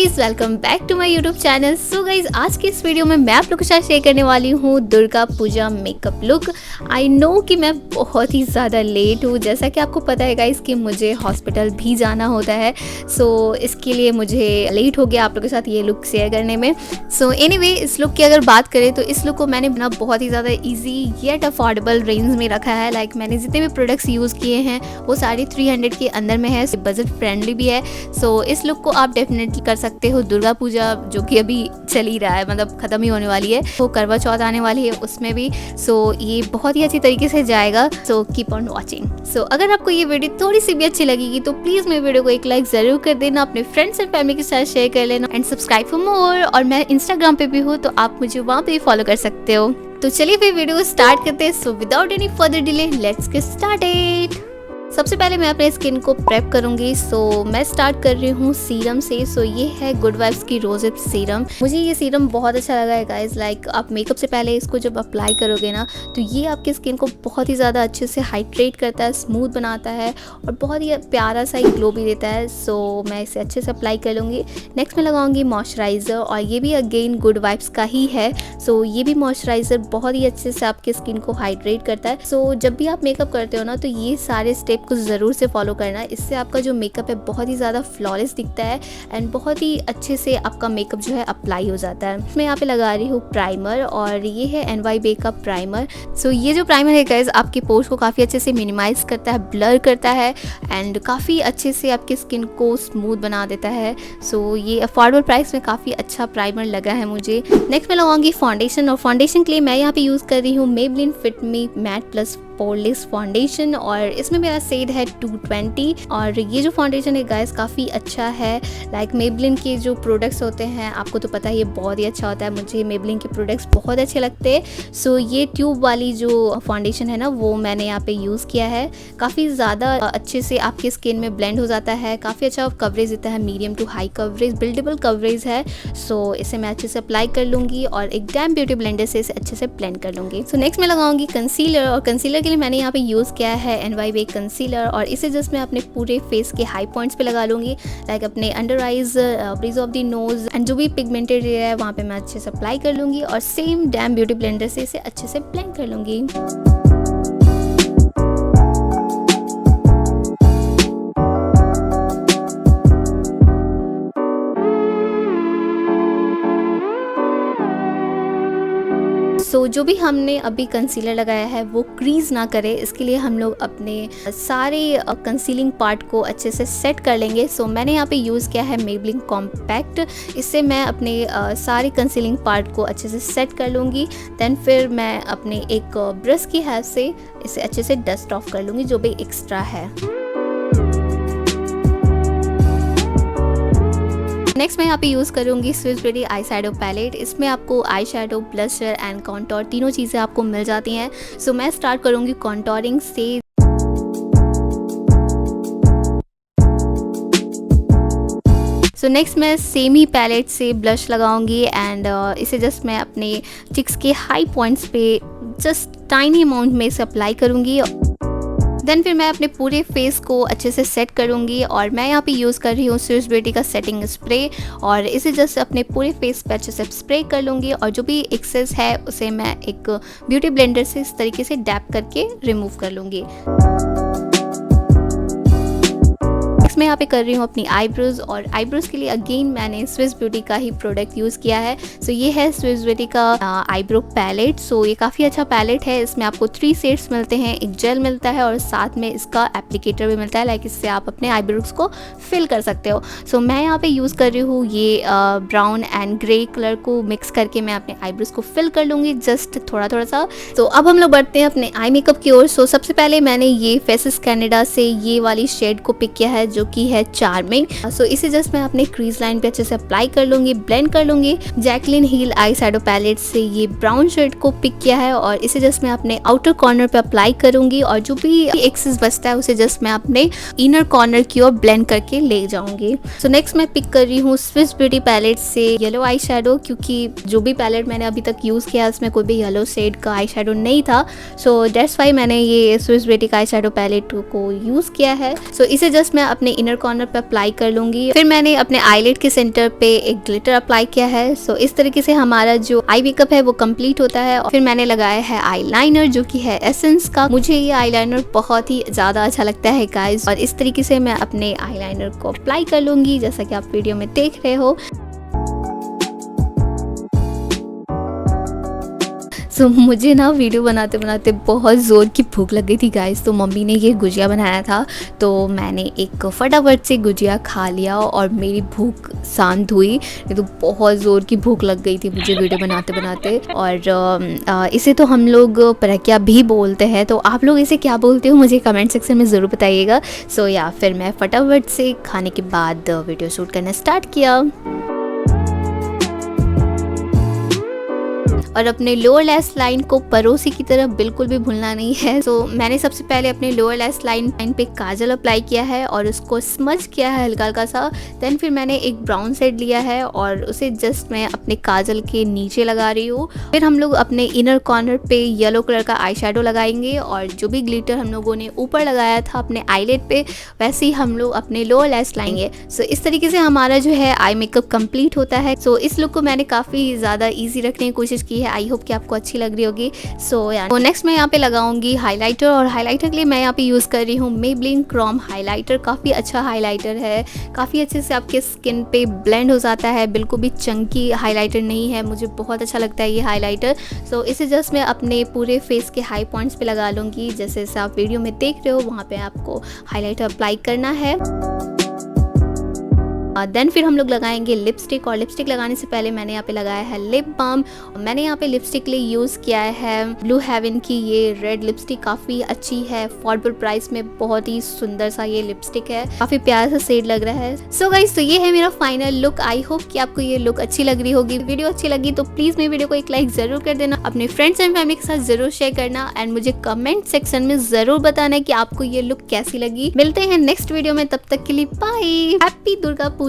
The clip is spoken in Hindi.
Guys, welcome back to my YouTube channel. So guys, आज की इस वीडियो में मैं आप लोगों के साथ शेयर करने वाली हूँ Durga Puja makeup look. I know कि मैं बहुत ही ज़्यादा लेट हूँ, जैसा कि आपको पता है गाइज कि मुझे हॉस्पिटल भी जाना होता है। सो इसके लिए मुझे लेट हो गया आप लोगों के साथ ये लुक शेयर करने में। सो एनीवे, इस लुक की अगर बात करें तो इस लुक को मैंने बना बहुत ही ज़्यादा ईजी येट अफोर्डेबल रेंज में रखा है। लाइक मैंने जितने भी प्रोडक्ट्स यूज़ किए हैं वो सारे 300 के अंदर में है, बजट फ्रेंडली भी है। सो इस लुक को आप डेफिनेटली कर सकते हो। दुर्गा पूजा जो कि अभी चल ही रहा है, मतलब ख़त्म ही होने वाली है, तो करवा चौथ आने वाली है उसमें भी। सो ये बहुत ही अच्छी तरीके से जाएगा। So keep on watching. So अगर आपको ये वीडियो थोड़ी सी भी अच्छी लगेगी तो प्लीज़ मेरे वीडियो को एक लाइक ज़रूर कर देना, अपने फ्रेंड्स एंड फैमिली के साथ शेयर कर लेना एंड सब्सक्राइब फॉर मोर। और मैं इंस्टाग्राम पे भी हूँ, तो आप मुझे वहाँ पे भी फॉलो कर सकते हो। तो चलिए फिर वीडियो को स्टार्ट करते हैं। So without any further delay let's get started. सबसे पहले मैं अपने स्किन को प्रेप करूंगी। सो मैं स्टार्ट कर रही हूँ सीरम से। सो ये है गुड वाइब्स की रोजेप सीरम। मुझे ये सीरम बहुत अच्छा लगा है गाइस। लाइक आप मेकअप से पहले इसको जब अप्लाई करोगे ना, तो ये आपकी स्किन को बहुत ही ज़्यादा अच्छे से हाइड्रेट करता है, स्मूथ बनाता है और बहुत ही प्यारा सा ग्लो भी देता है। सो मैं इसे अच्छे से अप्लाई कर लूँगी। नेक्स्ट मैं लगाऊंगी मॉइस्चराइज़र, और ये भी अगेन गुड वाइब्स का ही है। सो ये भी मॉइस्चराइज़र बहुत ही अच्छे से आपकी स्किन को हाइड्रेट करता है। सो जब भी आप मेकअप करते हो ना, तो ये सारे स्टेप को ज़रूर से फॉलो करना। इससे आपका जो मेकअप है बहुत ही ज़्यादा फ्लॉलेस दिखता है एंड बहुत ही अच्छे से आपका मेकअप जो है अप्लाई हो जाता है। मैं यहाँ पे लगा रही हूँ प्राइमर, और ये है NYB का प्राइमर। सो ये जो प्राइमर है गाइस, आपके पोर्स को काफ़ी अच्छे से मिनिमाइज करता है, ब्लर करता है एंड काफ़ी अच्छे से आपकी स्किन को स्मूथ बना देता है। सो ये अफोर्डेबल प्राइस में काफ़ी अच्छा प्राइमर लगा है मुझे। नेक्स्ट मैं लगाऊंगी फाउंडेशन, और फाउंडेशन के लिए मैं यहाँ पे यूज़ कर रही हूँ Maybelline Fit Me matte plus poreless foundation, और इसमें मेरा शेड है 220। और ये जो फाउंडेशन है गाइस काफ़ी अच्छा है। लाइक Maybelline के जो प्रोडक्ट्स होते हैं, आपको तो पता है ये बहुत ही अच्छा होता है। मुझे Maybelline के प्रोडक्ट्स बहुत अच्छे लगते हैं। सो ये ट्यूब वाली जो फाउंडेशन है ना, वो मैंने यहाँ पे यूज़ किया है। काफ़ी ज़्यादा अच्छे से आपकी स्किन में ब्लेंड हो जाता है, काफ़ी अच्छा कवरेज देता है, medium to high coverage, buildable coverage है। सो इसे मैं अच्छे से अप्लाई कर लूँगी और एक डैम ब्यूटी ब्लेंडर से इसे अच्छे से ब्लेंड कर लूँगी। सो नेक्स्ट मैं लगाऊंगी कंसीलर, और कंसीलर के लिए मैंने यहाँ पे यूज़ किया है NYB कंसीलर, और इसे जस्ट मैं अपने पूरे फेस के हाई पॉइंट्स पे लगा लूँगी। लाइक अपने under eyes, bridge of the nose and जो भी पिगमेंटेड एरिया है वहाँ पे मैं अच्छे से अप्लाई कर लूँगी और सेम डैम ब्यूटी ब्लेंडर से इसे अच्छे से ब्लेंड कर लूँगी। सो जो भी हमने अभी कंसीलर लगाया है वो क्रीज ना करे, इसके लिए हम लोग अपने सारे कंसीलिंग पार्ट को अच्छे से सेट कर लेंगे। सो मैंने यहाँ पे यूज़ किया है Maybelline कॉम्पैक्ट। इससे मैं अपने सारे कंसीलिंग पार्ट को अच्छे से सेट कर लूँगी। देन फिर मैं अपने एक ब्रश की हेल्प से इसे अच्छे से डस्ट ऑफ कर लूँगी जो भी एक्स्ट्रा है। नेक्स्ट मैं यहाँ पे यूज़ करूँगी Swiss Beauty eye shadow palette. इसमें आपको eye shadow, blusher and contour तीनों चीज़ें आपको मिल जाती हैं। सो मैं स्टार्ट करूँगी कॉन्टोरिंग से। सो नेक्स्ट मैं सेम ही पैलेट से ब्लश लगाऊंगी एंड इसे जस्ट मैं अपने चिक्स के हाई पॉइंट्स पे जस्ट टाइनी अमाउंट में इसे अप्लाई करूँगी। देन फिर मैं अपने पूरे फेस को अच्छे से सेट करूँगी, और मैं यहाँ पे यूज़ कर रही हूँ स्विस ब्यूटी का सेटिंग स्प्रे, और इसे जस्ट अपने पूरे फेस पे अच्छे से स्प्रे कर लूँगी और जो भी एक्सेस है उसे मैं एक ब्यूटी ब्लेंडर से इस तरीके से डैप करके रिमूव कर लूँगी। मैं यहाँ पे कर रही हूँ अपनी आईब्रोज, और आईब्रोज के लिए अगेन मैंने स्विस ब्यूटी का ही प्रोडक्ट यूज़ किया है। सो ये है स्विस ब्यूटी का आईब्रो पैलेट। सो ये काफ़ी अच्छा पैलेट है। इसमें आपको 3 शेड्स मिलते हैं, एक जेल मिलता है और साथ में इसका एप्लीकेटर भी मिलता है। लाइक इससे आप अपने आईब्रोज को फिल कर सकते हो। सो मैं यहाँ पे यूज़ कर रही हूँ ये ब्राउन एंड ग्रे कलर को मिक्स करके मैं अपने आईब्रोज को फिल कर लूँगी, जस्ट थोड़ा थोड़ा सा। तो अब हम लोग बढ़ते हैं अपने आई मेकअप की ओर। सो सबसे पहले मैंने ये फेसेस कैनेडा से ये वाली शेड को पिक किया है जो की है चार्मिंग। सो इसे जस्ट मैं अपने क्रीज लाइन पे अच्छे से अप्लाई कर लूंगी, ब्लेंड कर लूंगी। Jacqueline Hill eye shadow palette से ये ब्राउन शेड को पिक किया है, और इसे जस्ट मैं अपने आउटर कॉर्नर पे अप्लाई करूंगी, और जो भी एक्सेस बचता है उसे जस्ट मैं अपने इनर कॉर्नर की ओर ब्लेंड करके ले जाऊंगी। सो नेक्स्ट मैं पिक कर रही हूँ स्विस ब्यूटी पैलेट से येलो आई शैडो, क्योंकि जो भी पैलेट मैंने अभी तक यूज किया उसमें कोई भी येलो शेड का आई शैडो नहीं था। सो दैट्स वाई मैंने ये स्विस ब्यूटी का आई शैडो पैलेट को यूज किया है। सो इसे जस्ट मैं अपने इनर कॉर्नर पे अप्लाई कर लूँगी। फिर मैंने अपने आईलिड के सेंटर पे एक ग्लिटर अप्लाई किया है। सो इस तरीके से हमारा जो आई मेकअप है वो कंप्लीट होता है। और फिर मैंने लगाया है आईलाइनर जो कि है एसेंस का। मुझे ये आईलाइनर बहुत ही ज़्यादा अच्छा लगता है गाइस। और इस तरीके से मैं अपने आईलाइनर को अप्लाई कर लूँगी जैसा कि आप वीडियो में देख रहे हो। सो मुझे ना वीडियो बनाते बनाते बहुत ज़ोर की भूख लग गई थी गाइस। तो मम्मी ने ये गुजिया बनाया था तो मैंने एक फटाफट से गुजिया खा लिया और मेरी भूख शांत हुई। नहीं तो बहुत ज़ोर की भूख लग गई थी मुझे वीडियो बनाते बनाते। और इसे तो हम लोग परकिया भी बोलते हैं, तो आप लोग इसे क्या बोलते हो मुझे कमेंट सेक्शन में ज़रूर बताइएगा। सो या फिर मैं फटाफट से खाने के बाद वीडियो शूट करना स्टार्ट किया। और अपने लोअर लैश लाइन को परोसी की तरह बिल्कुल भी भूलना नहीं है। तो मैंने सबसे पहले अपने लोअर लैश लाइन पे काजल अप्लाई किया है और उसको स्मज किया है हल्का हल्का सा। देन फिर मैंने एक ब्राउन शेड लिया है और उसे जस्ट मैं अपने काजल के नीचे लगा रही हूँ। फिर हम लोग अपने इनर कॉर्नर पे येलो कलर का आई शेडो लगाएंगे और जो भी ग्लिटर हम लोगों ने ऊपर लगाया था अपने आईलिड पे वैसे ही हम लोग अपने लोअर लैश लाएंगे। सो इस तरीके से हमारा जो है आई मेकअप कंप्लीट होता है। सो इस लुक को मैंने काफ़ी ज़्यादा ईजी रखने की कोशिश की है। आई होप कि आपको अच्छी लग रही होगी। सो नेक्स्ट मैं यहाँ पे लगाऊंगी हाइलाइटर। और हाइलाइटर के लिए मैं यहाँ पे यूज़ कर रही हूँ मेबलिन क्रोम हाइलाइटर। काफ़ी अच्छा हाइलाइटर है, काफ़ी अच्छे से आपके स्किन पे ब्लेंड हो जाता है, बिल्कुल भी चंकी हाइलाइटर नहीं है। मुझे बहुत अच्छा लगता है ये हाइलाइटर। सो इसे जस्ट मैं अपने पूरे फेस के हाई पॉइंट्स पे लगा लूँगी। जैसे आप वीडियो में देख रहे हो वहाँ पे आपको हाइलाइटर अप्लाई करना है। देन फिर हम लोग लगाएंगे लिपस्टिक। और लिपस्टिक लगाने से पहले मैंने यहाँ पे लगाया है लिप बाम। मैंने यहाँ पे लिपस्टिक के लिए यूज़ किया है ब्लू हेवन की ये रेड लिपस्टिक। काफ़ी अच्छी है, अफोर्डेबल प्राइस में बहुत ही सुंदर सा ये लिपस्टिक है, काफ़ी प्यारा सा शेड लग रहा है। सो गाइस, तो ये है मेरा फाइनल लुक। आई होप कि आपको ये लुक अच्छी लग रही होगी। वीडियो अच्छी लगी तो प्लीज़ मेरी वीडियो को एक लाइक ज़रूर कर देना, अपने फ्रेंड्स एंड फैमिली के साथ ज़रूर शेयर करना एंड मुझे कमेंट सेक्शन में ज़रूर बताना कि आपको ये लुक कैसी लगी। मिलते हैं नेक्स्ट वीडियो में, तब तक के लिए बाय। हैप्पी दुर्गा पूजा।